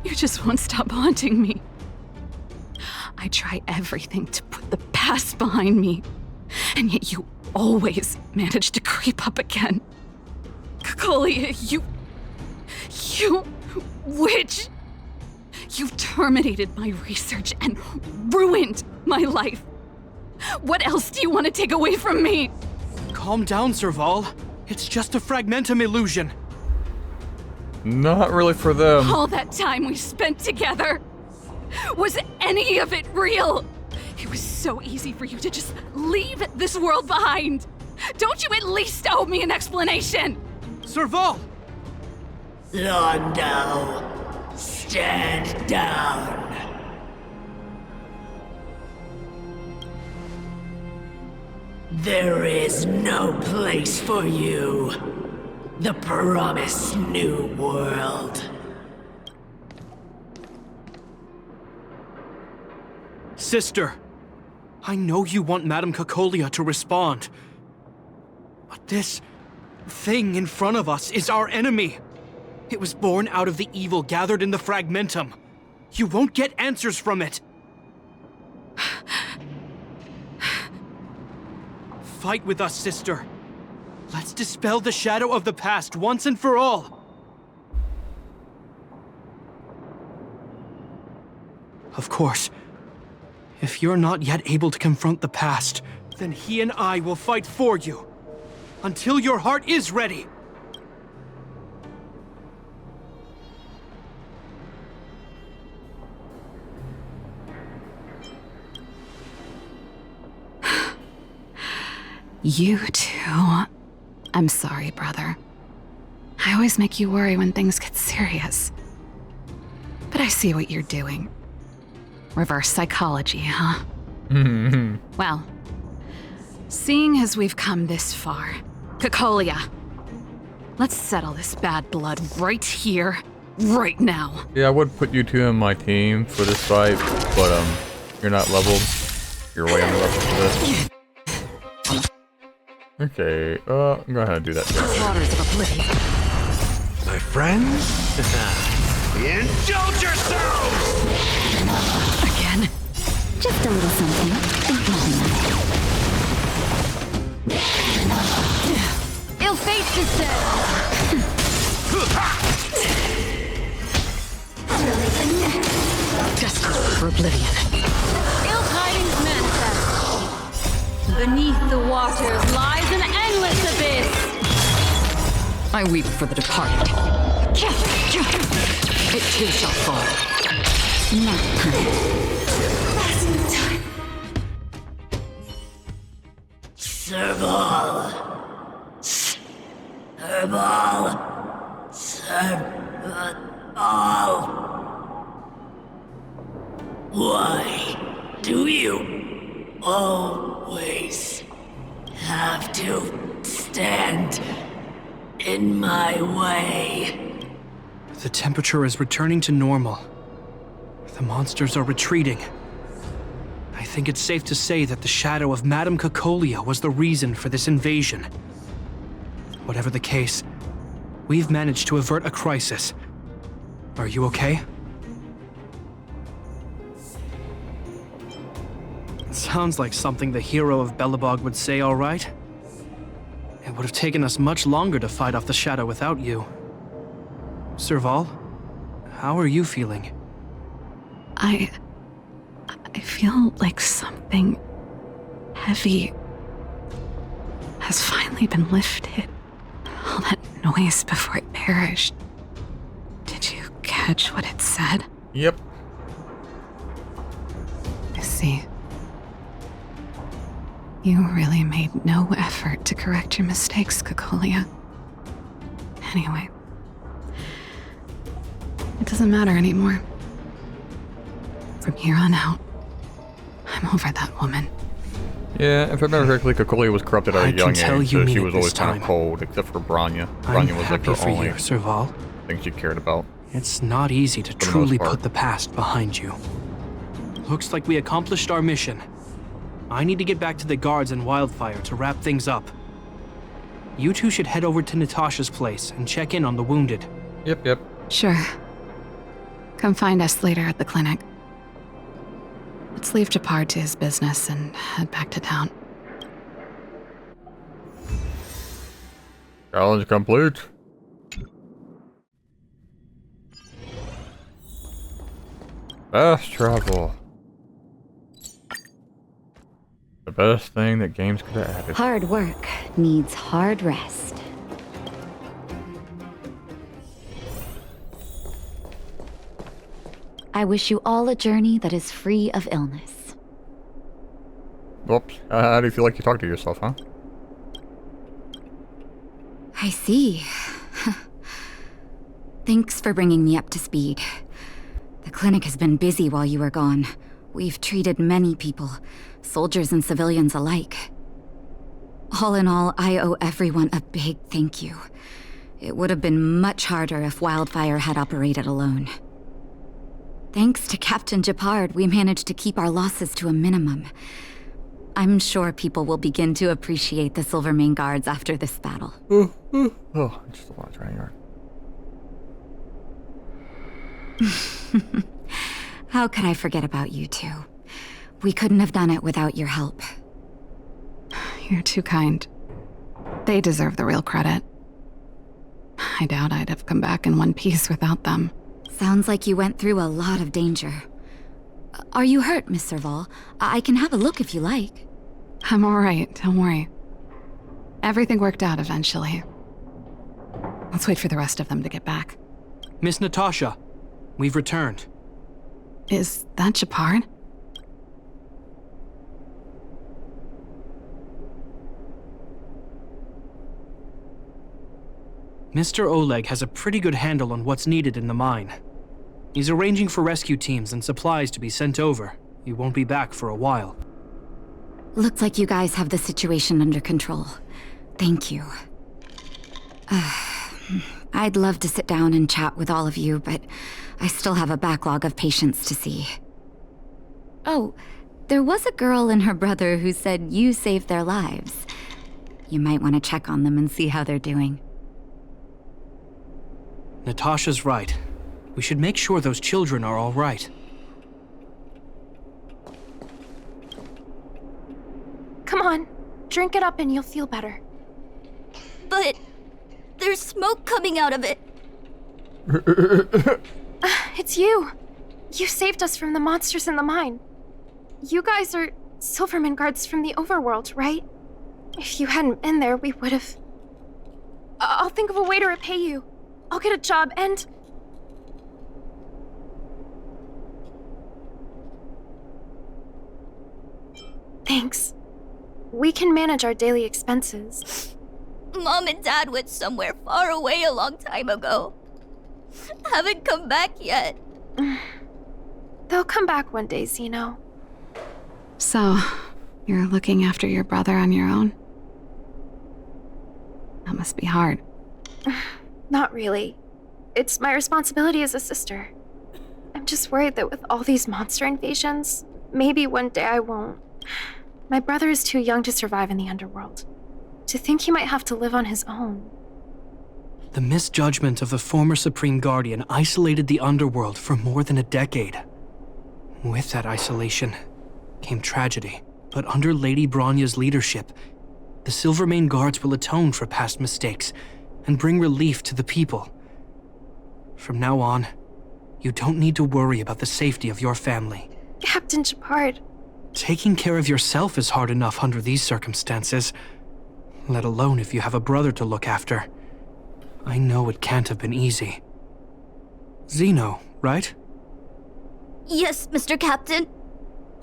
you just won't stop haunting me. I try everything to put the past behind me, and yet you always manage to creep up again. Cocolia, you witch! You've terminated my research and ruined my life. What else do you want to take away from me? Calm down, Serval. It's just a Fragmentum illusion. Not really for them. All that time we spent together. Was any of it real? It was so easy for you to just leave this world behind. Don't you at least owe me an explanation? Serval! Londo, stand down. There is no place for you. The promised new world. Sister, I know you want Madame Cocolia to respond. But this thing in front of us is our enemy. It was born out of the evil gathered in the Fragmentum. You won't get answers from it. Fight with us, sister. Let's dispel the shadow of the past once and for all. Of course, if you're not yet able to confront the past, then he and I will fight for you. Until your heart is ready. You too. I'm sorry, brother. I always make you worry when things get serious. But I see what you're doing. Reverse psychology, huh? Well, seeing as we've come this far, Cocolia, let's settle this bad blood right here, right now. Yeah, I would put you two in my team for this fight, but you're not leveled. You're way under leveled for this. Okay, I'm gonna have to do that. Waters of Oblivion. My friends? Indulge yourselves! Again? Just a little something. Ill fate, sister! Justice for Oblivion. Ill tidings manifest. Beneath the waters lies an endless abyss. I weep for the departed. It too shall fall. Not Serval. Serval. Serval. Why do you always have to stand in my way? The temperature is returning to normal. The monsters are retreating. I think it's safe to say that the shadow of Madame Cocolia was the reason for this invasion. Whatever the case, we've managed to avert a crisis. Are you okay? Sounds like something the hero of Belobog would say, all right? It would have taken us much longer to fight off the shadow without you. Serval, how are you feeling? I feel like something heavy has finally been lifted. All that noise before it perished. Did you catch what it said? Yep. I see. You really made no effort to correct your mistakes, Cocolia. Anyway, it doesn't matter anymore. From here on out, I'm over that woman. Yeah, if I remember correctly, Cocolia was corrupted at a young age, so she was always kind of cold, except for Bronya. Bronya was like her only Serval. thing she cared about. It's not easy to truly put the past behind you. Looks like we accomplished our mission. I need to get back to the guards and Wildfire to wrap things up. You two should head over to Natasha's place and check in on the wounded. Yep. Sure. Come find us later at the clinic. Let's leave Japar to his business and head back to town. Challenge complete. Fast travel. The best thing that games could have added. hard work needs hard rest. I wish you all a journey that is free of illness. Whoops. How do you feel like you talk to yourself, huh? I see. Thanks for bringing me up to speed. The clinic has been busy while you were gone. We've treated many people, soldiers and civilians alike. All in all, I owe everyone a big thank you. It would have been much harder if Wildfire had operated alone. Thanks to Captain Gepard, we managed to keep our losses to a minimum. I'm sure people will begin to appreciate the Silvermane Guards after this battle. Oh, just a lot of trying hard. How could I forget about you two? We couldn't have done it without your help. You're too kind. They deserve the real credit. I doubt I'd have come back in one piece without them. Sounds like you went through a lot of danger. Are you hurt, Miss Serval? I can have a look if you like. I'm alright, don't worry. Everything worked out eventually. Let's wait for the rest of them to get back. Miss Natasha, we've returned. Is that Gepard? Mr. Oleg has a pretty good handle on what's needed in the mine. He's arranging for rescue teams and supplies to be sent over. He won't be back for a while. Looks like you guys have the situation under control. Thank you. I'd love to sit down and chat with all of you, but I still have a backlog of patients to see. Oh, there was a girl and her brother who said you saved their lives. You might want to check on them and see how they're doing. Natasha's right. We should make sure those children are all right. Come on, drink it up and you'll feel better. But there's smoke coming out of it. It's you. You saved us from the monsters in the mine. You guys are Silvermane Guards from the overworld, right? If you hadn't been there, we would have... I'll think of a way to repay you. I'll get a job and... Thanks. We can manage our daily expenses. Mom and Dad went somewhere far away a long time ago. Haven't come back yet. They'll come back one day, Zeno. So, you're looking after your brother on your own? That must be hard. Not really. It's my responsibility as a sister. I'm just worried that with all these monster invasions, maybe one day I won't. My brother is too young to survive in the underworld. To think he might have to live on his own. The misjudgment of the former Supreme Guardian isolated the underworld for more than a decade. With that isolation came tragedy. But under Lady Bronya's leadership, the Silvermane Guards will atone for past mistakes and bring relief to the people. From now on, you don't need to worry about the safety of your family. Captain Gepard. Taking care of yourself is hard enough under these circumstances, let alone if you have a brother to look after. I know it can't have been easy. Zeno, right? Yes, Mr. Captain.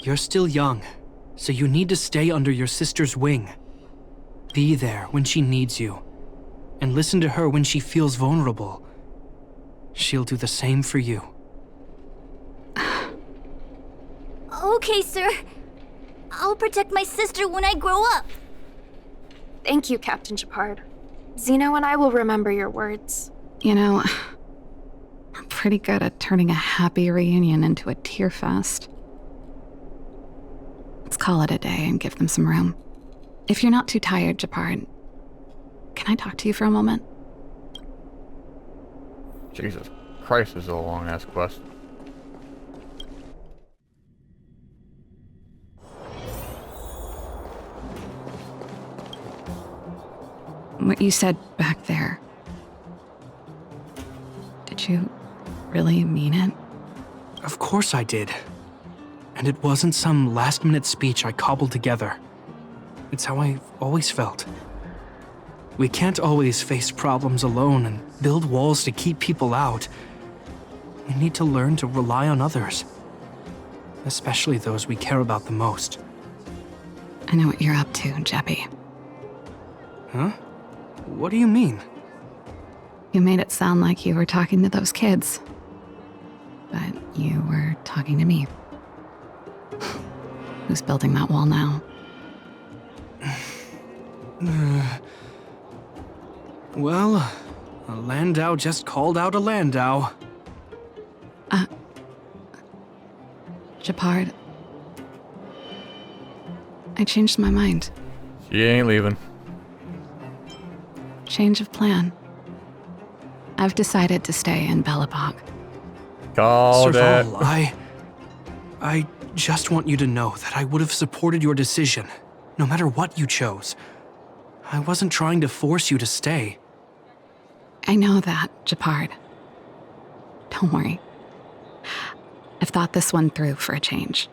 You're still young, so you need to stay under your sister's wing. Be there when she needs you, and listen to her when she feels vulnerable. She'll do the same for you. Okay, sir. I'll protect my sister when I grow up. Thank you, Captain Gepard. Zeno and I will remember your words. You know, I'm pretty good at turning a happy reunion into a tear fest. Let's call it a day and give them some room. If you're not too tired, Gepard, can I talk to you for a moment? Jesus Christ, this is a long-ass quest. What you said back there, did you really mean it? Of course I did. And it wasn't some last-minute speech I cobbled together. It's how I've always felt. We can't always face problems alone and build walls to keep people out. we need to learn to rely on others. Especially those we care about the most. I know what you're up to, Jeppy. Huh? What do you mean? You made it sound like you were talking to those kids. But you were talking to me. Who's building that wall now? Well, a Landau just called out a Landau. Gepard. I changed my mind. She ain't leaving. Change of plan. I've decided to stay in Belobog. Called it. Serval, I just want you to know that I would have supported your decision, no matter what you chose. I wasn't trying to force you to stay. I know that, Gepard. Don't worry. I've thought this one through for a change.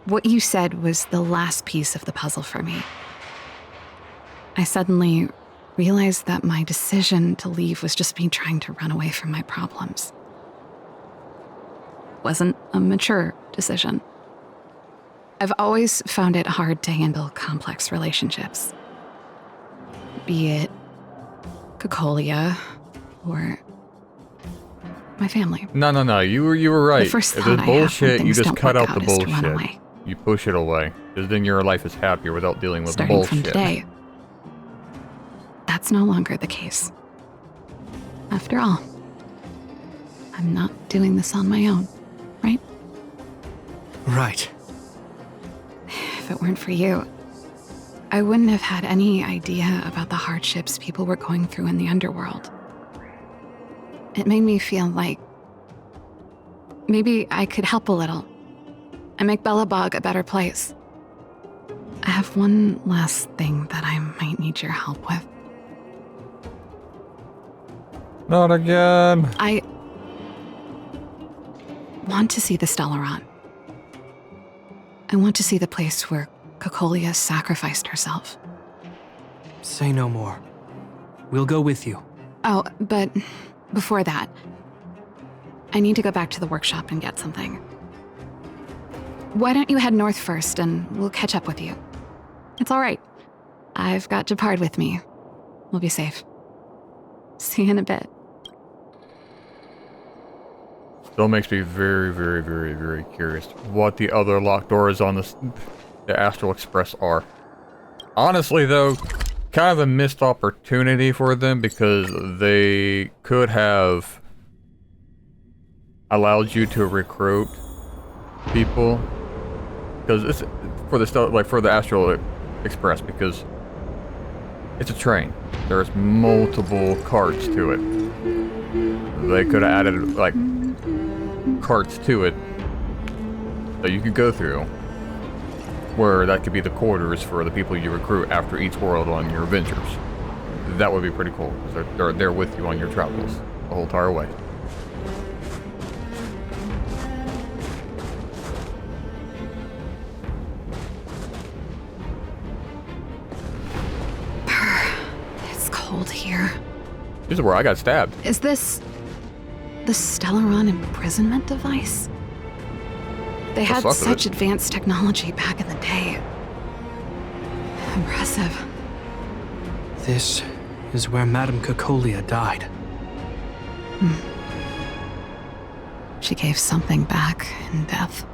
What you said was the last piece of the puzzle for me. I suddenly realized that my decision to leave was just me trying to run away from my problems. It wasn't a mature decision. I've always found it hard to handle complex relationships. Be it Cocolia or my family. No. You were right. The first If thought there's I have when bullshit, you things just don't cut work out the out is to run bullshit. away. You push it away. Because then your life is happier without dealing with Starting bullshit. from today, that's no longer the case. After all, I'm not doing this on my own, right? Right. If it weren't for you, I wouldn't have had any idea about the hardships people were going through in the underworld. It made me feel like maybe I could help a little and make Belobog a better place. I have one last thing that I might need your help with. Not again. I want to see the Stellaron. I want to see the place where Cocolia sacrificed herself. Say no more. We'll go with you. Oh, but before that, I need to go back to the workshop and get something. Why don't you head north first and we'll catch up with you? It's all right. I've got Gepard with me. We'll be safe. See you in a bit. Still makes me very, very, very, very curious what the other locked doors on the Astral Express are. Honestly, though, kind of a missed opportunity for them because they could have allowed you to recruit people. Because it's for the Astral Express, because it's a train. There's multiple carts to it. They could have added like carts to it that you could go through, where that could be the quarters for the people you recruit after each world on your adventures. That would be pretty cool, because they're there with you on your travels the whole entire way. It's cold here. This is where I got stabbed. Is this the Stellaron imprisonment device? They had such advanced technology back in the day. Impressive. This is where Madame Cocolia died. She gave something back in death.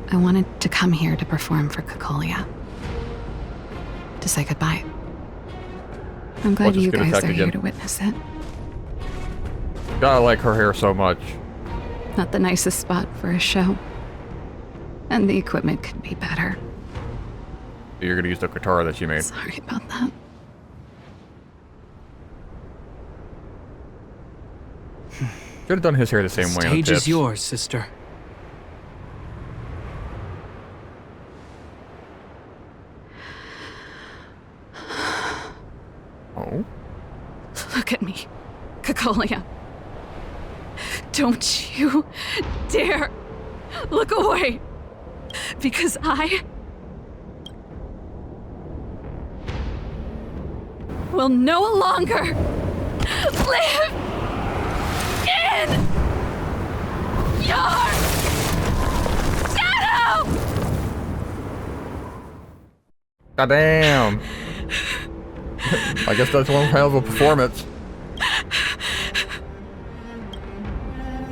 I wanted to come here to perform for Cocolia. To say goodbye. I'm glad you guys are here to witness it. Gotta like her hair so much. Not the nicest spot for a show. And the equipment could be better. You're gonna use the guitar that she made. Sorry about that. Should have done his hair the same way. The stage is yours, sister. Oh? Look at me, Cocolia. Don't you dare look away, because I will no longer live in your shadow! Goddamn. I guess that's one hell of a performance.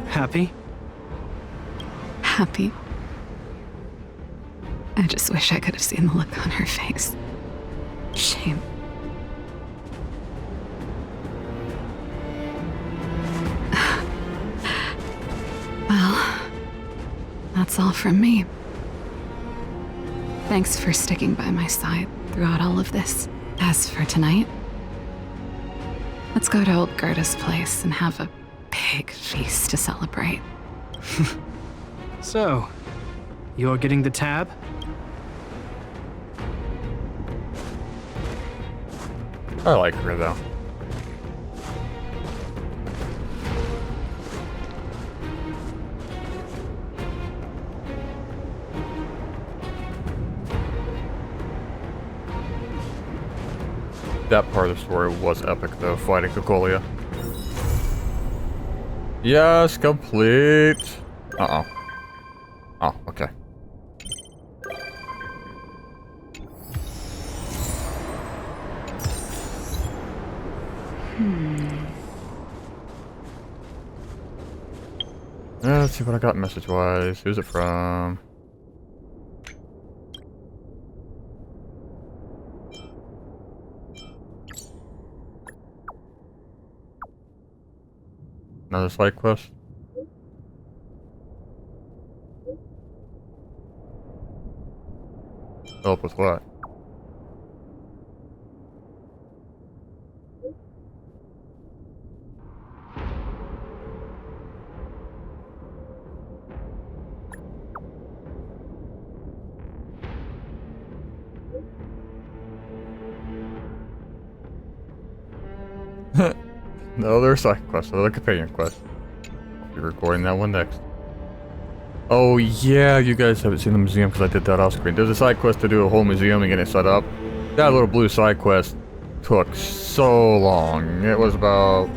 Happy? Happy. I just wish I could have seen the look on her face. Shame. Well, that's all from me. Thanks for sticking by my side throughout all of this. As for tonight, let's go to old Gerda's place and have a big feast to celebrate. So, you're getting the tab? I like her though. That part of the story was epic though, fighting Cocolia. Yes, complete. Uh-oh. Oh, okay. Let's see what I got message-wise. Who's it from? Another side quest? Help with what? Another side quest, another companion quest. I'll be recording that one next. Oh yeah, you guys haven't seen the museum because I did that off screen. There's a side quest to do a whole museum and get it set up. That little blue side quest took so long. It was about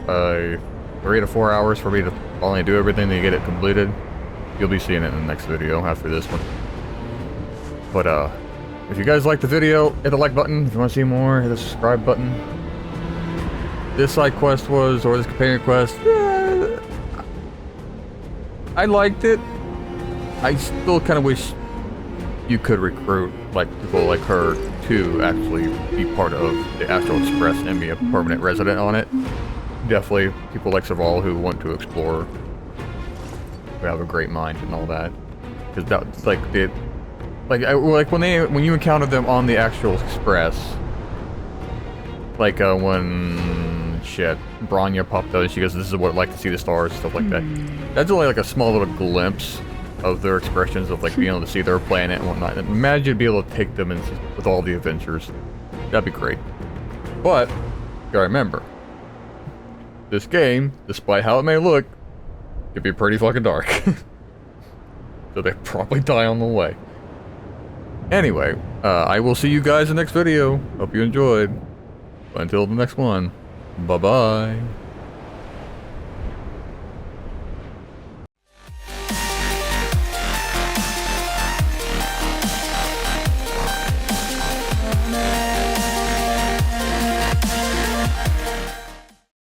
3 to 4 hours for me to finally do everything to get it completed. You'll be seeing it in the next video after this one. But if you guys liked the video, hit the like button. If you want to see more, hit the subscribe button. This side quest was, or this companion quest, I liked it. I still kind of wish you could recruit like people like her to actually be part of the Astral Express and be a permanent resident on it. Definitely people like Serval who want to explore, who have a great mind and all that. Because that's like when you encounter them on the Astral Express, like when Bronya popped out and she goes, "This is what it's like to see the stars," stuff like that. That's only like a small little glimpse of their expressions of like being able to see their planet and whatnot. And imagine being able to take them in with all the adventures. That'd be great. But, you gotta remember, this game, despite how it may look, could be pretty fucking dark. So they probably die on the way. Anyway, I will see you guys in the next video. Hope you enjoyed. But until the next one, bye-bye.